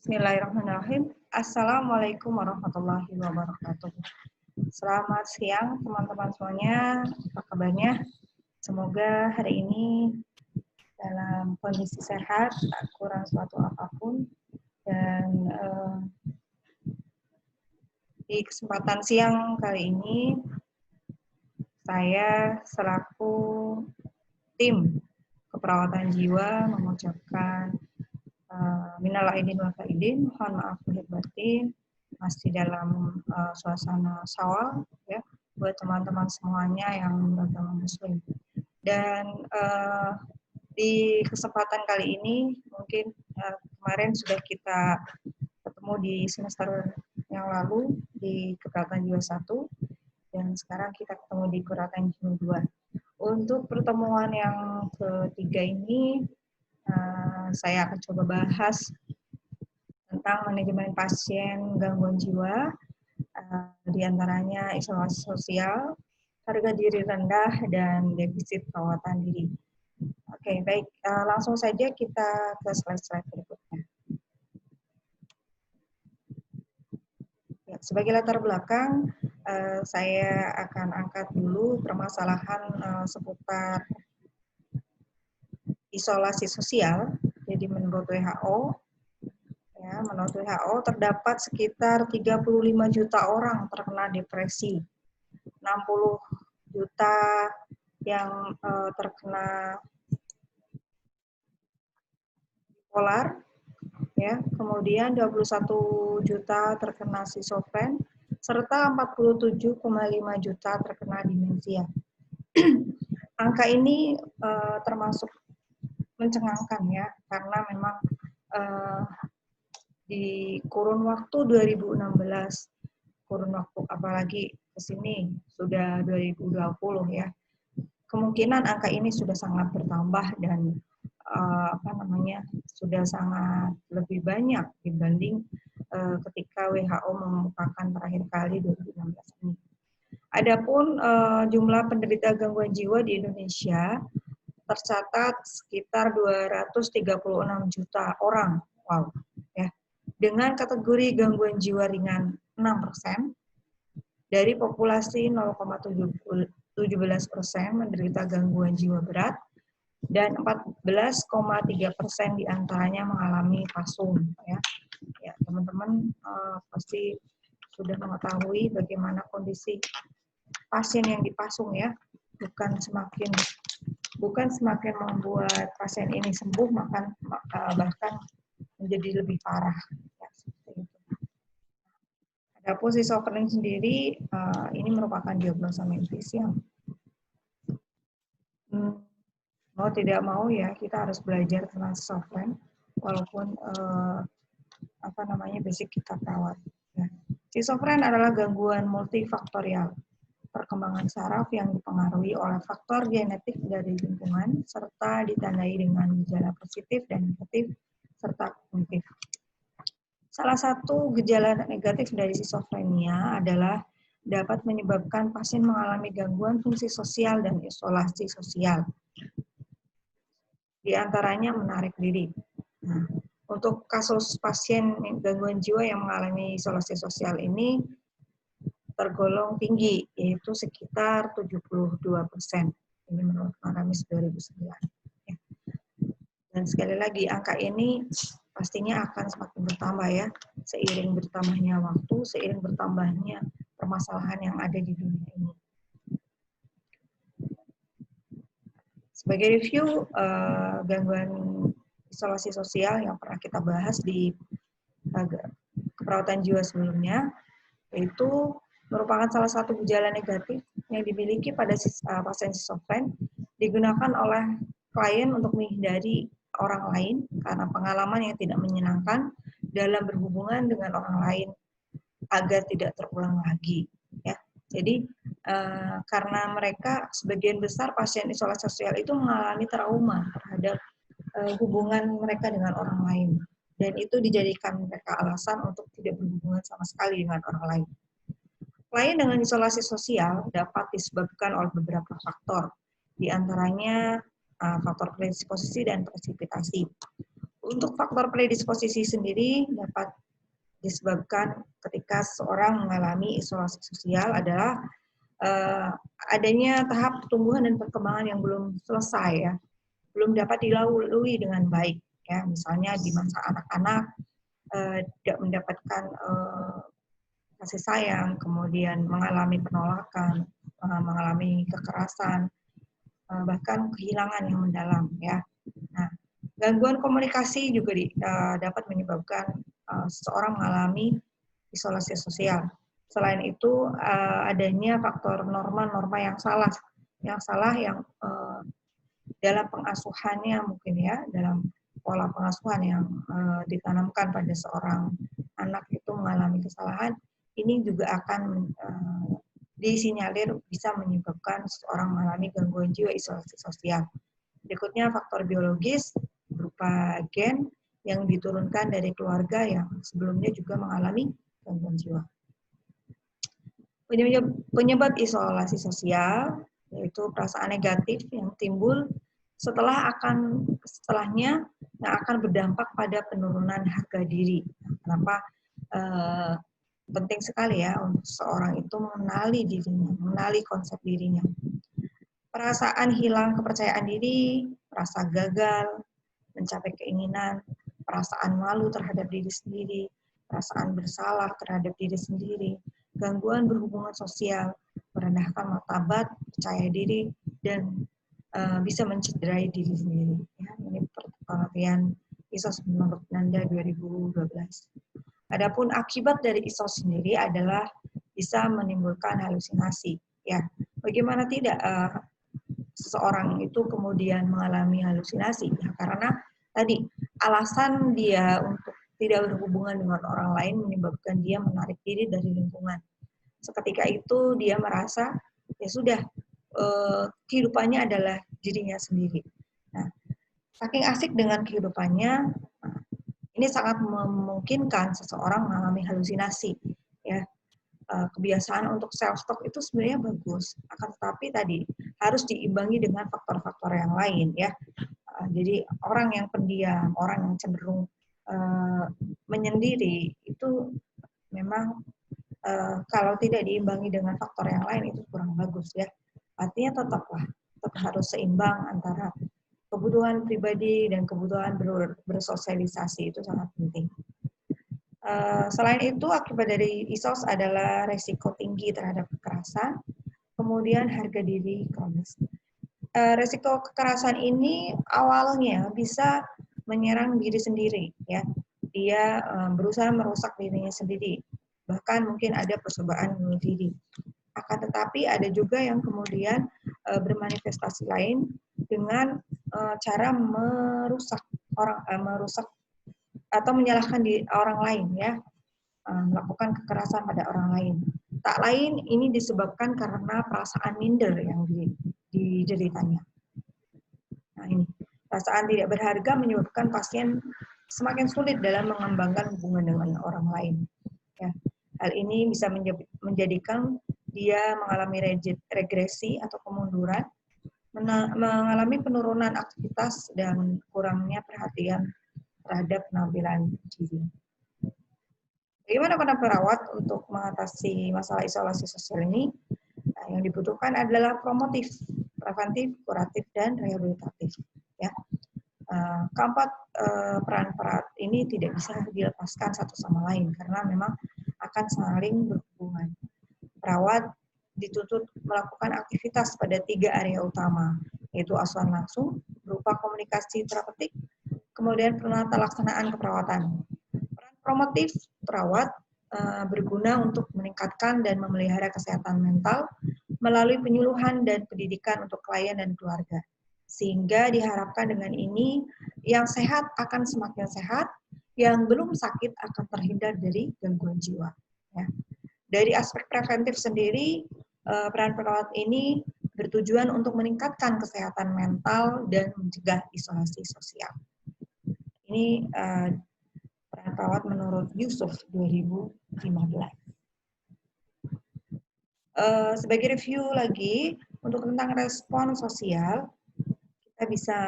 Bismillahirrahmanirrahim. Assalamualaikum warahmatullahi wabarakatuh. Selamat siang teman-teman semuanya. Apa kabarnya? Semoga hari ini dalam kondisi sehat, tak kurang suatu apapun. Dan di kesempatan siang kali ini, saya selaku tim keperawatan jiwa mengucapkan minal aidin wal faidin, mohon maaf lahir batin, masih dalam suasana Syawal ya buat teman-teman semuanya yang beragama Muslim. Dan di kesempatan kali ini mungkin kemarin sudah kita ketemu di semester yang lalu di keperawatan jiwa 1 dan sekarang kita ketemu di keperawatan jiwa 2. Untuk pertemuan yang ketiga ini saya akan coba bahas tentang manajemen pasien gangguan jiwa, diantaranya isolasi sosial, harga diri rendah, dan defisit perawatan diri. Oke, baik. Langsung saja kita ke slide-slide berikutnya. Ya, sebagai latar belakang, saya akan angkat dulu permasalahan seputar isolasi sosial. Jadi menurut WHO, terdapat sekitar 35 juta orang terkena depresi, 60 juta yang terkena bipolar, ya, kemudian 21 juta terkena skizofren, serta 47,5 juta terkena demensia. Angka ini termasuk mencengangkan ya, karena memang di kurun waktu 2016, kurun waktu apalagi ke sini sudah 2020 ya, kemungkinan angka ini sudah sangat bertambah dan sudah sangat lebih banyak dibanding ketika WHO mengumumkan terakhir kali 2016 ini. Adapun jumlah penderita gangguan jiwa di Indonesia tercatat sekitar 236 juta orang. Wow, ya. Dengan kategori gangguan jiwa ringan 6%, dari populasi 0,17% menderita gangguan jiwa berat, dan 14,3% diantaranya mengalami pasung. Ya, teman-teman pasti sudah mengetahui bagaimana kondisi pasien yang dipasung ya, bukan semakin membuat pasien ini sembuh, bahkan menjadi lebih parah. Ya, seperti itu. Adapun skizofrenia sendiri, ini merupakan diagnosa medis yang mau tidak mau ya kita harus belajar tentang skizofrenia, walaupun basic kita perawat. Ya. Skizofrenia adalah gangguan multifaktorial perkembangan saraf yang dipengaruhi oleh faktor genetik dari lingkungan serta ditandai dengan gejala positif dan negatif serta kognitif. Salah satu gejala negatif dari skizofrenia adalah dapat menyebabkan pasien mengalami gangguan fungsi sosial dan isolasi sosial. Di antaranya menarik diri. Nah, untuk kasus pasien gangguan jiwa yang mengalami isolasi sosial ini tergolong tinggi, yaitu sekitar 72%. Ini menurut Maramis 2009. Ya. Dan sekali lagi, angka ini pastinya akan semakin bertambah ya, seiring bertambahnya waktu, seiring bertambahnya permasalahan yang ada di dunia ini. Sebagai review, gangguan isolasi sosial yang pernah kita bahas di keperawatan jiwa sebelumnya, yaitu merupakan salah satu gejala negatif yang dimiliki pada pasien skizofren, digunakan oleh klien untuk menghindari orang lain karena pengalaman yang tidak menyenangkan dalam berhubungan dengan orang lain agar tidak terulang lagi. Ya. Jadi karena mereka sebagian besar pasien isolasi sosial itu mengalami trauma terhadap hubungan mereka dengan orang lain, dan itu dijadikan mereka alasan untuk tidak berhubungan sama sekali dengan orang lain. Klien dengan isolasi sosial dapat disebabkan oleh beberapa faktor, di antaranya faktor predisposisi dan presipitasi. Untuk faktor predisposisi sendiri dapat disebabkan ketika seseorang mengalami isolasi sosial adalah adanya tahap pertumbuhan dan perkembangan yang belum selesai ya, belum dapat dilalui dengan baik ya. Misalnya di masa anak-anak tidak mendapatkan kasih sayang, kemudian mengalami penolakan, mengalami kekerasan, bahkan kehilangan yang mendalam ya. Nah, gangguan komunikasi juga dapat menyebabkan seseorang mengalami isolasi sosial. Selain itu adanya faktor norma-norma yang salah yang dalam pengasuhannya mungkin ya, dalam pola pengasuhan yang ditanamkan pada seorang anak itu mengalami kesalahan, ini juga akan disinyalir bisa menyebabkan seseorang mengalami gangguan jiwa isolasi sosial. Berikutnya faktor biologis berupa gen yang diturunkan dari keluarga yang sebelumnya juga mengalami gangguan jiwa. Penyebab isolasi sosial yaitu perasaan negatif yang timbul setelahnya yang akan berdampak pada penurunan harga diri. Kenapa penting sekali ya untuk seorang itu mengenali dirinya, mengenali konsep dirinya. Perasaan hilang kepercayaan diri, merasa gagal, mencapai keinginan, perasaan malu terhadap diri sendiri, perasaan bersalah terhadap diri sendiri, gangguan berhubungan sosial, merendahkan martabat, percaya diri, dan bisa mencederai diri sendiri. Ya, ini penelitian ISOS menurut Nanda 2012. Adapun akibat dari ISOS sendiri adalah bisa menimbulkan halusinasi. Ya, bagaimana tidak seseorang itu kemudian mengalami halusinasi? Ya, karena tadi alasan dia untuk tidak berhubungan dengan orang lain menyebabkan dia menarik diri dari lingkungan. Seketika itu dia merasa ya sudah kehidupannya adalah dirinya sendiri. Nah, saking asik dengan kehidupannya, ini sangat memungkinkan seseorang mengalami halusinasi. Ya, kebiasaan untuk self talk itu sebenarnya bagus, akan tetapi tadi harus diimbangi dengan faktor-faktor yang lain ya. Jadi orang yang pendiam, orang yang cenderung menyendiri itu memang kalau tidak diimbangi dengan faktor yang lain itu kurang bagus ya. Artinya tetap harus seimbang antara kebutuhan pribadi dan kebutuhan bersosialisasi, itu sangat penting. Selain itu, akibat dari ISOS adalah resiko tinggi terhadap kekerasan, kemudian harga diri kronis. Resiko kekerasan ini awalnya bisa menyerang diri sendiri, ya. Dia berusaha merusak dirinya sendiri, bahkan mungkin ada percobaan bunuh diri. Akan tetapi ada juga yang kemudian bermanifestasi lain dengan cara merusak atau menyalahkan orang lain ya, melakukan kekerasan pada orang lain. Tak lain ini disebabkan karena perasaan minder yang dideritanya. Nah ini perasaan tidak berharga menyebabkan pasien semakin sulit dalam mengembangkan hubungan dengan orang lain. Ya, hal ini bisa menjadikan dia mengalami regresi atau kemunduran, mengalami penurunan aktivitas dan kurangnya perhatian terhadap penampilan diri. Bagaimana peran perawat untuk mengatasi masalah isolasi sosial ini? Nah, yang dibutuhkan adalah promotif, preventif, kuratif, dan rehabilitatif. Ya. Keempat peran perawat ini tidak bisa dilepaskan satu sama lain karena memang akan saling berhubungan. Perawat dituntut melakukan aktivitas pada 3 area utama, yaitu asuhan langsung berupa komunikasi terapeutik, kemudian penata laksanaan keperawatan. Peran promotif perawat berguna untuk meningkatkan dan memelihara kesehatan mental melalui penyuluhan dan pendidikan untuk klien dan keluarga. Sehingga diharapkan dengan ini yang sehat akan semakin sehat, yang belum sakit akan terhindar dari gangguan jiwa. Ya. Dari aspek preventif sendiri, peran perawat ini bertujuan untuk meningkatkan kesehatan mental dan mencegah isolasi sosial. Ini peran perawat menurut Yusuf 2015. Sebagai review lagi, untuk tentang respon sosial, kita bisa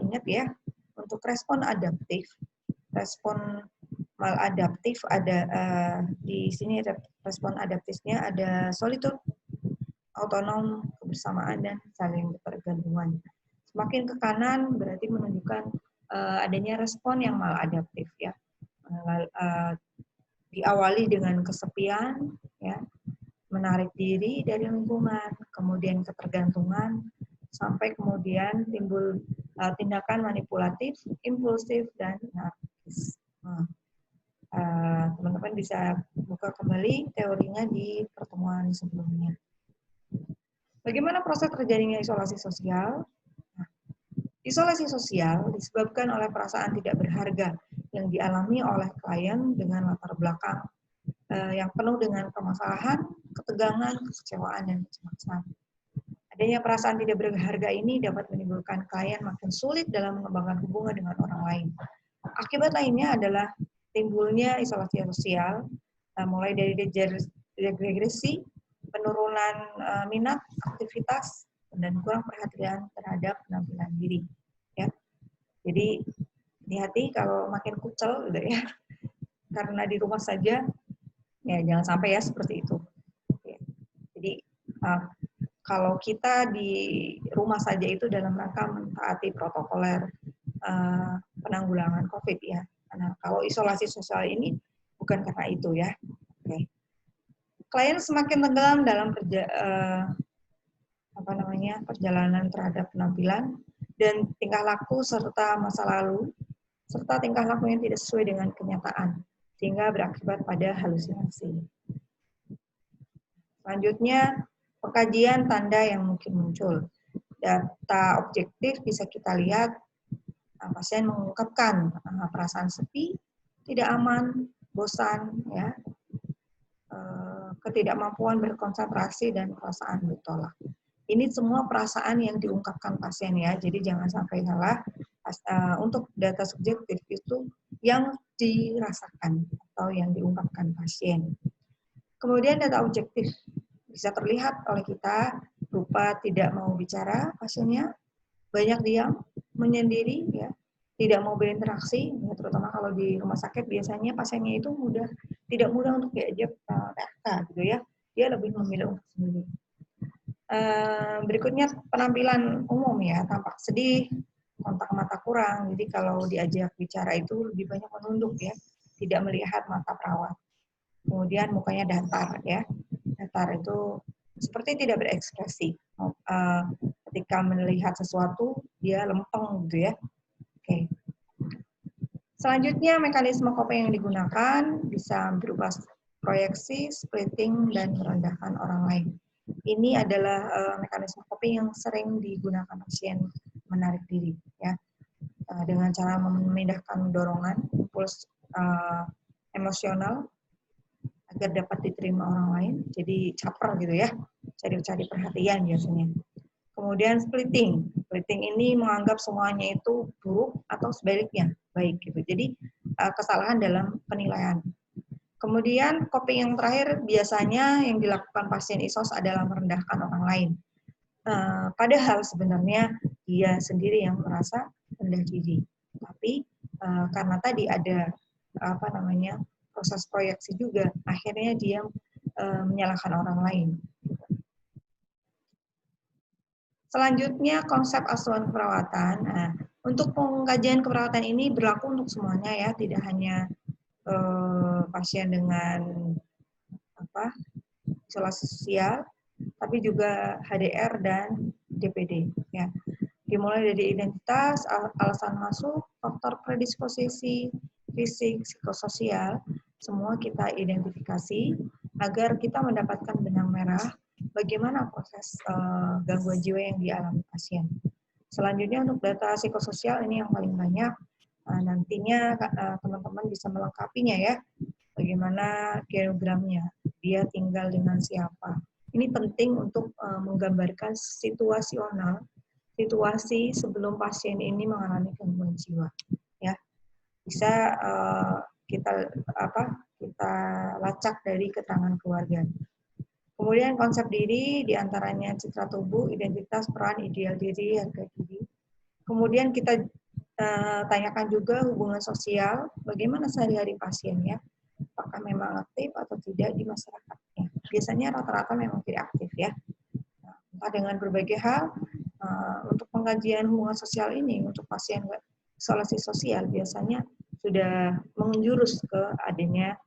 ingat ya, untuk respon adaptif, respon maladaptif ada di sini respon adaptifnya ada solitude, autonom, kebersamaan, dan saling ketergantungan. Semakin ke kanan berarti menunjukkan adanya respon yang maladaptif ya. Diawali dengan kesepian ya, menarik diri dari lingkungan, kemudian ketergantungan, sampai kemudian timbul tindakan manipulatif, impulsif, dan narkis. Teman-teman bisa buka kembali teorinya di pertemuan sebelumnya. Bagaimana proses terjadinya isolasi sosial? Nah, isolasi sosial disebabkan oleh perasaan tidak berharga yang dialami oleh klien dengan latar belakang yang penuh dengan permasalahan, ketegangan, kekecewaan, dan kecemasan. Adanya perasaan tidak berharga ini dapat menimbulkan klien makin sulit dalam mengembangkan hubungan dengan orang lain. Akibat lainnya adalah timbulnya isolasi sosial, mulai dari degresi, penurunan minat, aktivitas, dan kurang perhatian terhadap penampilan diri. Ya, jadi hati-hati kalau makin kucel, gitu ya, karena di rumah saja, ya jangan sampai ya seperti itu. Ya. Jadi kalau kita di rumah saja itu dalam rangka mentaati protokoler penanggulangan COVID ya. Nah, kalau isolasi sosial ini bukan karena itu ya. Oke. Klien semakin tenggelam dalam perjalanan terhadap penampilan dan tingkah laku serta masa lalu, serta tingkah laku yang tidak sesuai dengan kenyataan, sehingga berakibat pada halusinasi. Selanjutnya, pengkajian tanda yang mungkin muncul. Data objektif bisa kita lihat, pasien mengungkapkan perasaan sepi, tidak aman, bosan, ya, ketidakmampuan berkonsentrasi, dan perasaan bertolak. Ini semua perasaan yang diungkapkan pasien ya, jadi jangan sampai salah. Untuk data subjektif itu yang dirasakan atau yang diungkapkan pasien. Kemudian data objektif bisa terlihat oleh kita berupa tidak mau bicara pasiennya, banyak diam, menyendiri, ya, tidak mau berinteraksi, ya, terutama kalau di rumah sakit biasanya pasiennya itu tidak mudah untuk diajak TK gitu ya, dia lebih memilih untuk sendiri. Berikutnya penampilan umum ya, tampak sedih, kontak mata kurang, jadi kalau diajak bicara itu lebih banyak menunduk ya, tidak melihat mata perawat. Kemudian mukanya datar ya, datar itu seperti tidak berekspresi. Ketika melihat sesuatu dia lempeng gitu ya. Oke. Selanjutnya mekanisme coping yang digunakan bisa berupa proyeksi, splitting, dan merendahkan orang lain. Ini adalah mekanisme coping yang sering digunakan pasien menarik diri ya, dengan cara memindahkan dorongan, impuls emosional agar dapat diterima orang lain, jadi caper gitu ya, cari perhatian biasanya. Kemudian splitting ini menganggap semuanya itu buruk atau sebaliknya baik gitu. Jadi kesalahan dalam penilaian. Kemudian coping yang terakhir biasanya yang dilakukan pasien ISOS adalah merendahkan orang lain. Padahal sebenarnya dia sendiri yang merasa rendah diri. Tapi karena tadi ada proses proyeksi juga, akhirnya dia menyalahkan orang lain. Selanjutnya konsep asuhan keperawatan. Nah, untuk pengkajian keperawatan ini berlaku untuk semuanya ya, tidak hanya pasien dengan isolasi sosial, tapi juga HDR dan DPD. Ya. Dimulai dari identitas, alasan masuk, faktor predisposisi, fisik, psikososial, semua kita identifikasi agar kita mendapatkan benang merah bagaimana proses gangguan jiwa yang dialami pasien. Selanjutnya untuk data psikososial ini yang paling banyak, nantinya teman-teman bisa melengkapinya ya, bagaimana genogramnya, dia tinggal dengan siapa. Ini penting untuk menggambarkan situasional, situasi sebelum pasien ini mengalami gangguan jiwa. Ya, bisa kita lacak dari keterangan keluarga. Kemudian konsep diri diantaranya citra tubuh, identitas, peran, ideal diri, harga diri. Kemudian kita tanyakan juga hubungan sosial, bagaimana sehari-hari pasiennya, apakah memang aktif atau tidak di masyarakatnya. Biasanya rata-rata memang tidak aktif ya. Nah, dengan berbagai hal, untuk pengkajian hubungan sosial ini, untuk pasien isolasi sosial, biasanya sudah menjurus ke adanya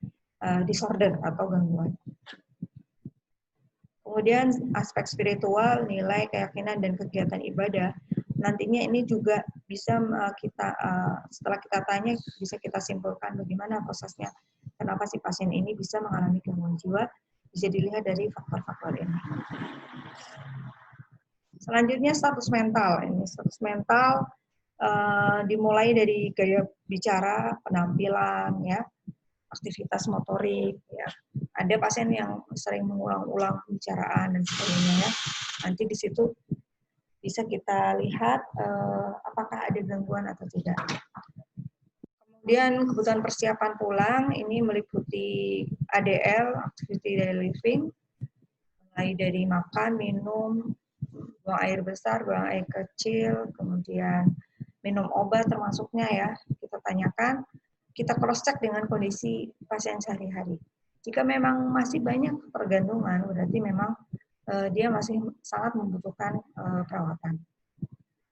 disorder atau gangguan. Kemudian aspek spiritual, nilai, keyakinan, dan kegiatan ibadah. Nantinya ini juga bisa setelah kita tanya, bisa kita simpulkan bagaimana prosesnya. Kenapa si pasien ini bisa mengalami gangguan jiwa, bisa dilihat dari faktor-faktor ini. Selanjutnya status mental. Ini status mental dimulai dari gaya bicara, penampilan, ya, aktivitas motorik, ya. Ada pasien yang sering mengulang-ulang pembicaraan dan sebagainya, ya. Nanti di situ bisa kita lihat apakah ada gangguan atau tidak. Kemudian kebutuhan persiapan pulang ini meliputi ADL, activity daily living, mulai dari makan, minum, buang air besar, buang air kecil, kemudian minum obat termasuknya ya, kita tanyakan, kita cross check dengan kondisi pasien sehari-hari. Jika memang masih banyak pergantungan, berarti memang dia masih sangat membutuhkan perawatan.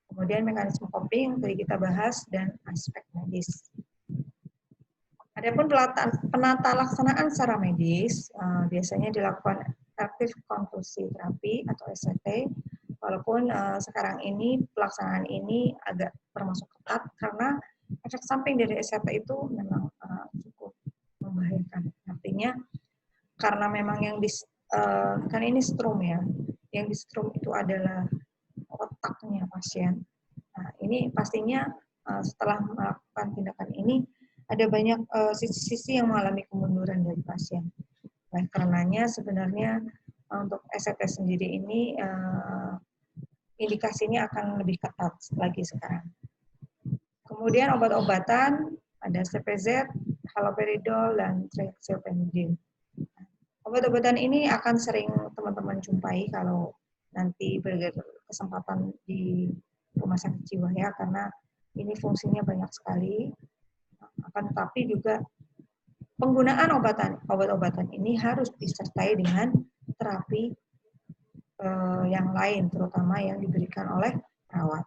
Kemudian mekanisme coping tadi kita bahas dan aspek medis. Adapun penata laksanaan secara medis biasanya dilakukan active convulsive therapy atau SCT. Walaupun sekarang ini pelaksanaan ini agak termasuk ketat karena efek samping dari SCT itu memang cukup membahayakan. Artinya karena memang yang kan ini strom ya, yang di strom itu adalah otaknya pasien. Nah, ini pastinya setelah melakukan tindakan ini ada banyak sisi-sisi yang mengalami kemunduran dari pasien. Nah, karenanya sebenarnya untuk SCT sendiri ini indikasinya akan lebih ketat lagi sekarang. Kemudian obat-obatan ada CPZ, haloperidol, dan triaxiopenidil. Obat-obatan ini akan sering teman-teman jumpai kalau nanti berkesempatan di rumah sakit jiwa ya, karena ini fungsinya banyak sekali. Akan tetapi juga penggunaan obat-obatan ini harus disertai dengan terapi yang lain, terutama yang diberikan oleh perawat.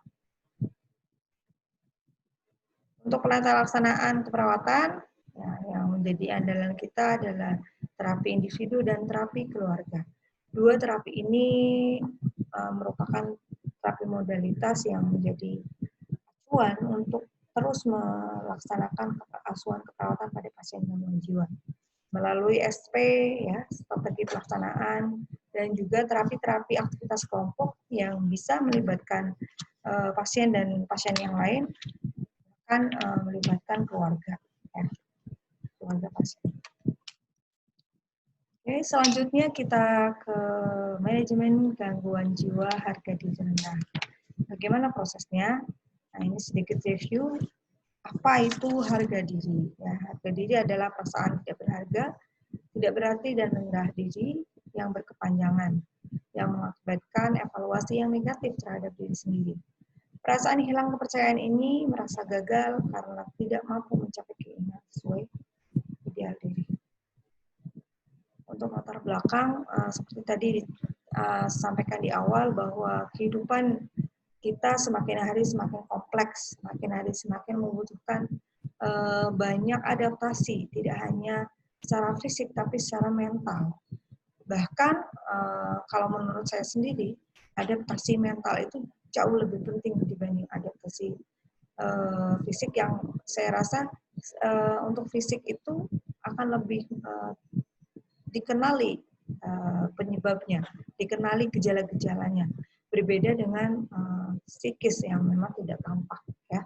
Untuk penata laksanaan keperawatan, ya, yang menjadi andalan kita adalah terapi individu dan terapi keluarga. Dua terapi ini merupakan terapi modalitas yang menjadi acuan untuk terus melaksanakan asuhan keperawatan pada pasien gangguan jiwa melalui SP, ya, strategi pelaksanaan, dan juga terapi-terapi aktivitas kelompok yang bisa melibatkan pasien dan pasien yang lain, akan melibatkan keluarga, ya, keluarga pasien. Oke, selanjutnya kita ke manajemen gangguan jiwa harga diri rendah. Bagaimana prosesnya? Nah, ini sedikit review. Apa itu harga diri? Ya, harga diri adalah perasaan tidak berharga, tidak berarti dan rendah diri yang berkepanjangan, yang mengakibatkan evaluasi yang negatif terhadap diri sendiri. Perasaan hilang kepercayaan ini merasa gagal karena tidak mampu mencapai keinginan sesuai ideal diri. Untuk latar belakang, seperti tadi sampaikan di awal bahwa kehidupan kita semakin hari semakin kompleks, semakin hari semakin membutuhkan banyak adaptasi, tidak hanya secara fisik tapi secara mental. Bahkan kalau menurut saya sendiri, adaptasi mental itu jauh lebih penting dibanding adaptasi fisik, yang saya rasa untuk fisik itu akan lebih dikenali penyebabnya, dikenali gejala-gejalanya, berbeda dengan psikis yang memang tidak tampak, ya.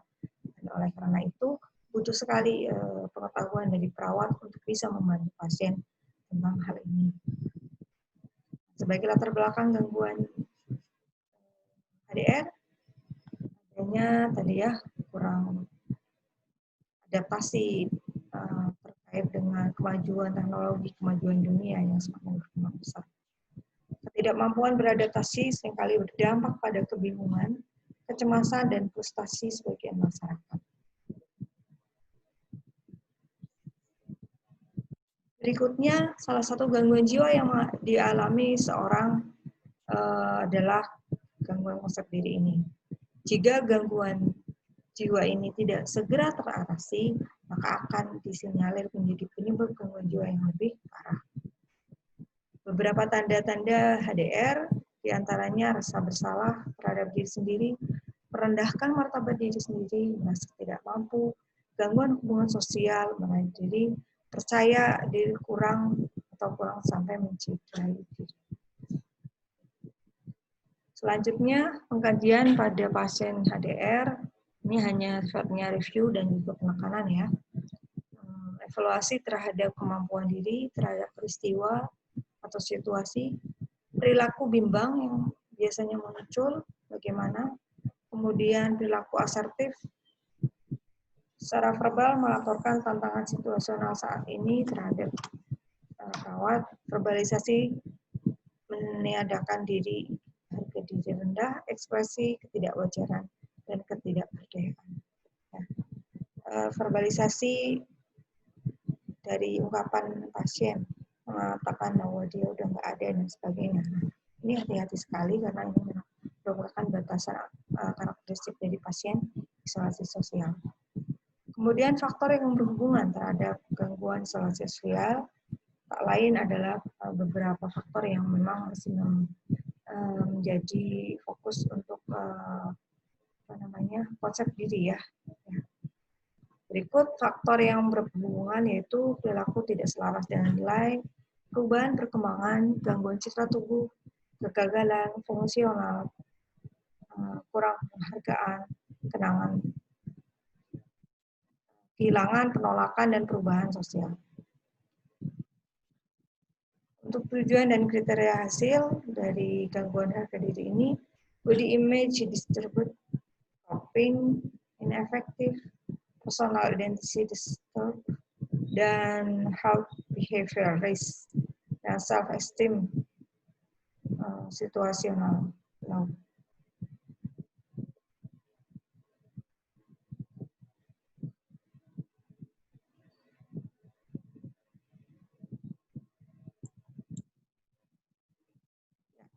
Dan oleh karena itu butuh sekali pengetahuan dari perawat untuk bisa membantu pasien tentang hal ini. Sebagai latar belakang gangguan HDR, adanya tadi ya kurang adaptasi terkait dengan kemajuan teknologi, kemajuan dunia yang semakin berkembang besar. Ketidakmampuan beradaptasi seringkali berdampak pada kebingungan, kecemasan, dan frustasi sebagian masyarakat. Berikutnya, salah satu gangguan jiwa yang dialami seorang adalah gangguan konsep diri ini. Jika gangguan jiwa ini tidak segera teratasi, maka akan disinyalir menjadi penyebab gangguan jiwa yang lebih parah. Beberapa tanda-tanda HDR, diantaranya rasa bersalah terhadap diri sendiri, merendahkan martabat diri sendiri, merasa tidak mampu, gangguan hubungan sosial, menarik diri, percaya diri kurang atau kurang sampai mencintai diri. Selanjutnya, pengkajian pada pasien HDR, ini hanya sifatnya review dan juga penekanan ya. Evaluasi terhadap kemampuan diri, terhadap peristiwa atau situasi, perilaku bimbang yang biasanya muncul, bagaimana, kemudian perilaku asertif, secara verbal melaporkan tantangan situasional saat ini terhadap perawat, verbalisasi meniadakan diri, harga diri rendah, ekspresi ketidakwajaran dan ketidakberdayaan. Ya. Verbalisasi dari ungkapan pasien mengatakan bahwa dia udah nggak ada dan sebagainya. Ini hati-hati sekali karena ini merupakan batasan karakteristik dari pasien isolasi sosial. Kemudian faktor yang berhubungan terhadap gangguan isolasi sosial tak lain adalah beberapa faktor yang memang masih menjadi fokus untuk konsep diri ya. Berikut faktor yang berhubungan yaitu perilaku tidak selaras dengan nilai, perubahan perkembangan, gangguan citra tubuh, kegagalan fungsional, kurang penghargaan, kenangan, kehilangan, penolakan, dan perubahan sosial. Untuk tujuan dan kriteria hasil dari gangguan harga diri ini, body image disturbed, coping, ineffective, personal identity disturbed, dan health behavior risk, dan self-esteem situasional.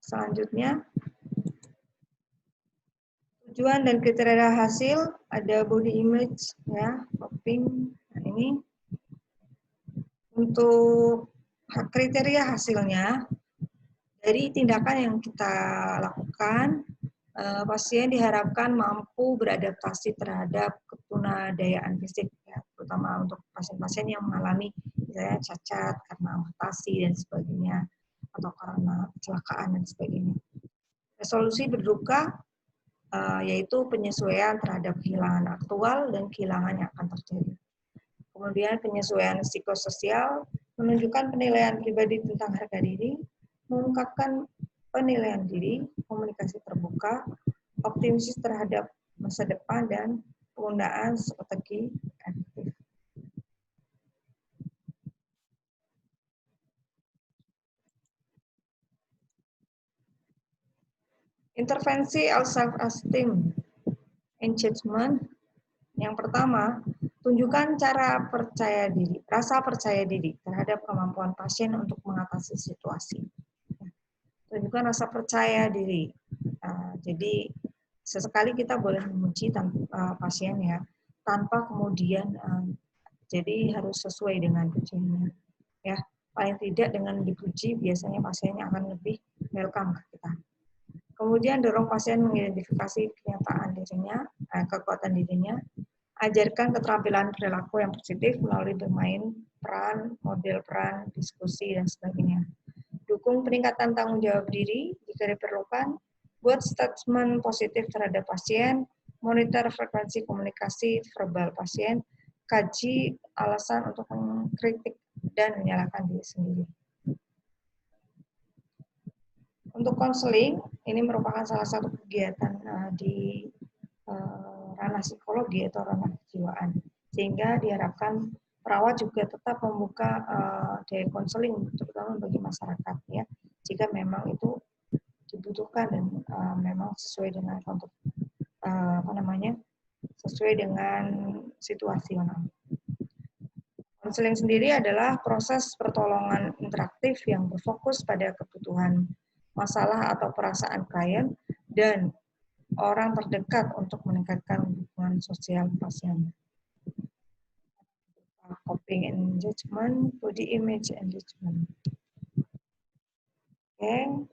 Selanjutnya, tujuan dan kriteria hasil ada body image, ya, coping. Nah, ini untuk kriteria hasilnya dari tindakan yang kita lakukan, pasien diharapkan mampu beradaptasi terhadap ketunadayaan fisik, ya, terutama untuk pasien-pasien yang mengalami misalnya cacat karena amputasi dan sebagainya, atau karena kecelakaan dan sebagainya. Resolusi berduka yaitu penyesuaian terhadap kehilangan aktual dan kehilangan yang akan terjadi. Kemudian penyesuaian psikososial menunjukkan penilaian pribadi tentang harga diri, mengungkapkan penilaian diri, komunikasi terbuka, optimis terhadap masa depan, dan penggunaan strategi efektif. Intervensi self-esteem engagement. Yang pertama, tunjukkan cara percaya diri, rasa percaya diri terhadap kemampuan pasien untuk mengatasi situasi. Tunjukkan rasa percaya diri. Jadi sesekali kita boleh memuji pasien ya, tanpa kemudian jadi harus sesuai dengan pujiannya. Ya, paling tidak dengan dipuji biasanya pasiennya akan lebih welcome ke kita. Kemudian dorong pasien mengidentifikasi kenyataan dirinya, kekuatan dirinya, ajarkan keterampilan perilaku yang positif melalui bermain peran, model peran, diskusi, dan sebagainya. Dukung peningkatan tanggung jawab diri jika diperlukan, buat statement positif terhadap pasien, monitor frekuensi komunikasi verbal pasien, kaji alasan untuk mengkritik dan menyalahkan diri sendiri. Untuk konseling, ini merupakan salah satu kegiatan di ranah psikologi atau ranah kejiwaan, sehingga diharapkan perawat juga tetap membuka daya konseling, terutama bagi masyarakat ya, jika memang itu dibutuhkan dan memang sesuai dengan sesuai dengan situasional. Konseling sendiri adalah proses pertolongan interaktif yang berfokus pada kebutuhan, masalah atau perasaan klien dan orang terdekat untuk meningkatkan hubungan sosial pasien. Coping engagement, body image engagement. Oke,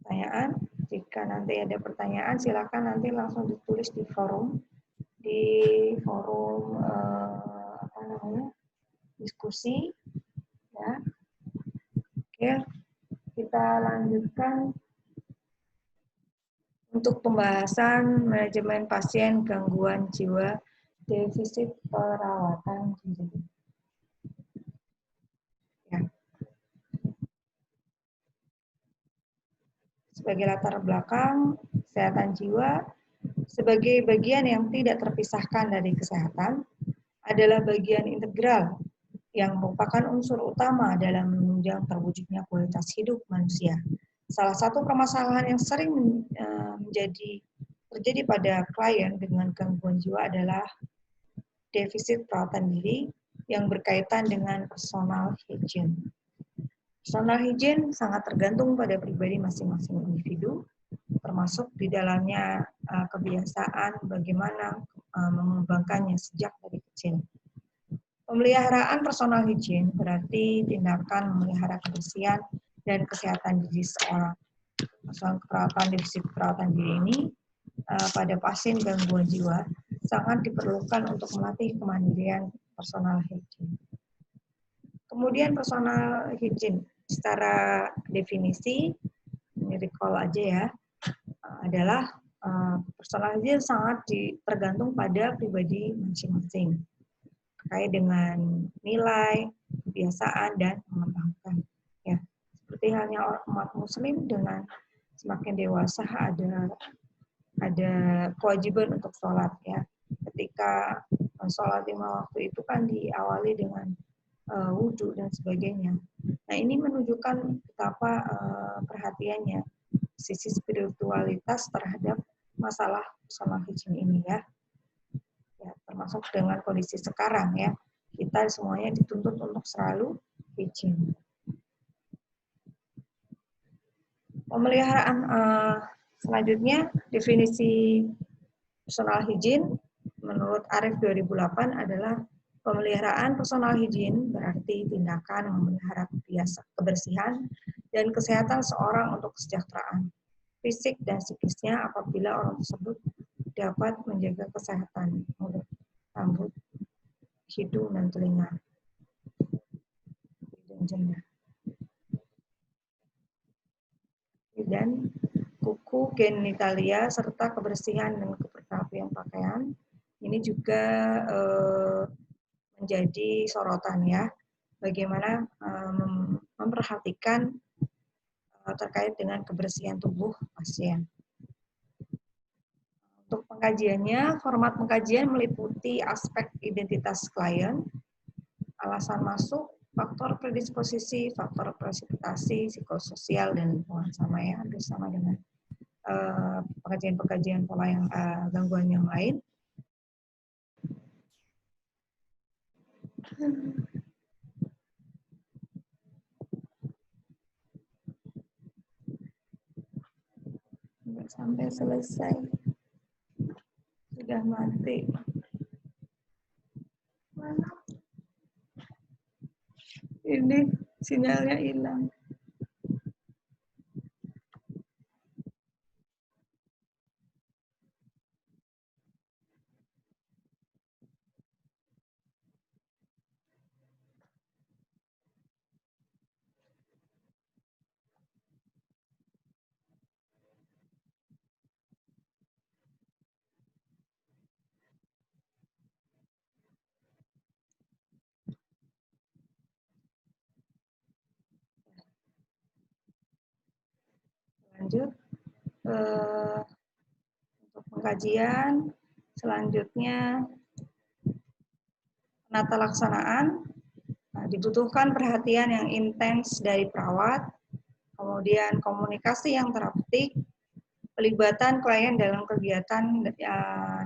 pertanyaan. Jika nanti ada pertanyaan, silakan nanti langsung ditulis di forum apa namanya, diskusi. Ya, oke, kita lanjutkan untuk pembahasan manajemen pasien gangguan jiwa defisit perawatan diri. Ya. Sebagai latar belakang, kesehatan jiwa sebagai bagian yang tidak terpisahkan dari kesehatan adalah bagian integral yang merupakan unsur utama dalam menunjang terwujudnya kualitas hidup manusia. Salah satu permasalahan yang sering terjadi pada klien dengan gangguan jiwa adalah defisit perawatan diri yang berkaitan dengan personal hygiene. Personal hygiene sangat tergantung pada pribadi masing-masing individu, termasuk di dalamnya kebiasaan bagaimana mengembangkannya sejak dari kecil. Pemeliharaan personal hygiene berarti tindakan memelihara kebersihan dan kesehatan diri seorang. Masalah perawatan diri ini pada pasien gangguan jiwa sangat diperlukan untuk melatih kemandirian personal hygiene. Kemudian personal hygiene secara definisi, ini recall aja ya, adalah personal hygiene sangat tergantung pada pribadi masing-masing terkait dengan nilai, kebiasaan, dan pengetahuan. Ya, seperti halnya umat Muslim dengan semakin dewasa ada kewajiban untuk sholat ya. Ketika sholat 5 waktu itu kan diawali dengan wudhu dan sebagainya. Nah ini menunjukkan betapa perhatiannya sisi spiritualitas terhadap masalah personal hygiene ini ya. Ya, termasuk dengan kondisi sekarang ya, kita semuanya dituntut untuk selalu hygiene. Pemeliharaan selanjutnya definisi personal hygiene menurut Arif 2008 adalah pemeliharaan personal hygiene berarti tindakan memelihara kebersihan dan kesehatan seorang untuk kesejahteraan fisik dan psikisnya apabila orang tersebut dapat menjaga kesehatan mulut, rambut, hidung, dan telinga, dan kuku, genitalia, serta kebersihan dan kerapian pakaian. Ini juga menjadi sorotan ya, bagaimana memperhatikan terkait dengan kebersihan tubuh pasien. Untuk pengkajiannya, format pengkajian meliputi aspek identitas klien, alasan masuk, faktor predisposisi, faktor presipitasi, psikososial, dan lingkungan sama ya, hampir sama dengan pengkajian-pengkajian pola yang gangguan yang lain. Sampai selesai. Sudah mati. Mana? Ini sinyalnya hilang. Lanjut untuk pengkajian selanjutnya penata laksanaan. Nah, dibutuhkan perhatian yang intens dari perawat, kemudian komunikasi yang teraptik, pelibatan klien dalam kegiatan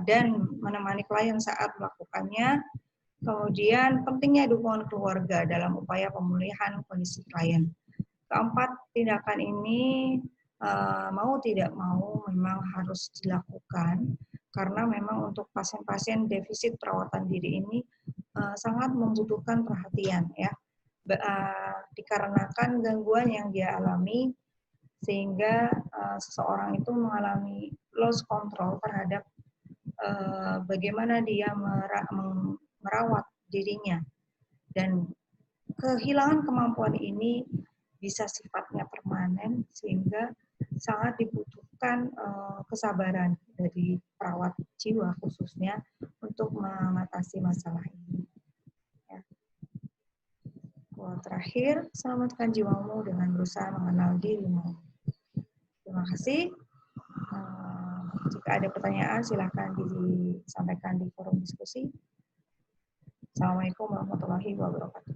dan menemani klien saat melakukannya, Kemudian pentingnya dukungan keluarga dalam upaya pemulihan kondisi klien. Keempat, tindakan ini mau tidak mau memang harus dilakukan karena memang untuk pasien-pasien defisit perawatan diri ini sangat membutuhkan perhatian ya. Dikarenakan gangguan yang dia alami sehingga seseorang itu mengalami loss control terhadap bagaimana dia merawat dirinya, dan kehilangan kemampuan ini bisa sifatnya permanen sehingga sangat dibutuhkan kesabaran dari perawat jiwa khususnya untuk mengatasi masalah ini. Ya. Terakhir, selamatkan jiwamu dengan berusaha mengenal dirimu. Terima kasih. Jika ada pertanyaan, silakan disampaikan di forum diskusi. Assalamualaikum warahmatullahi wabarakatuh.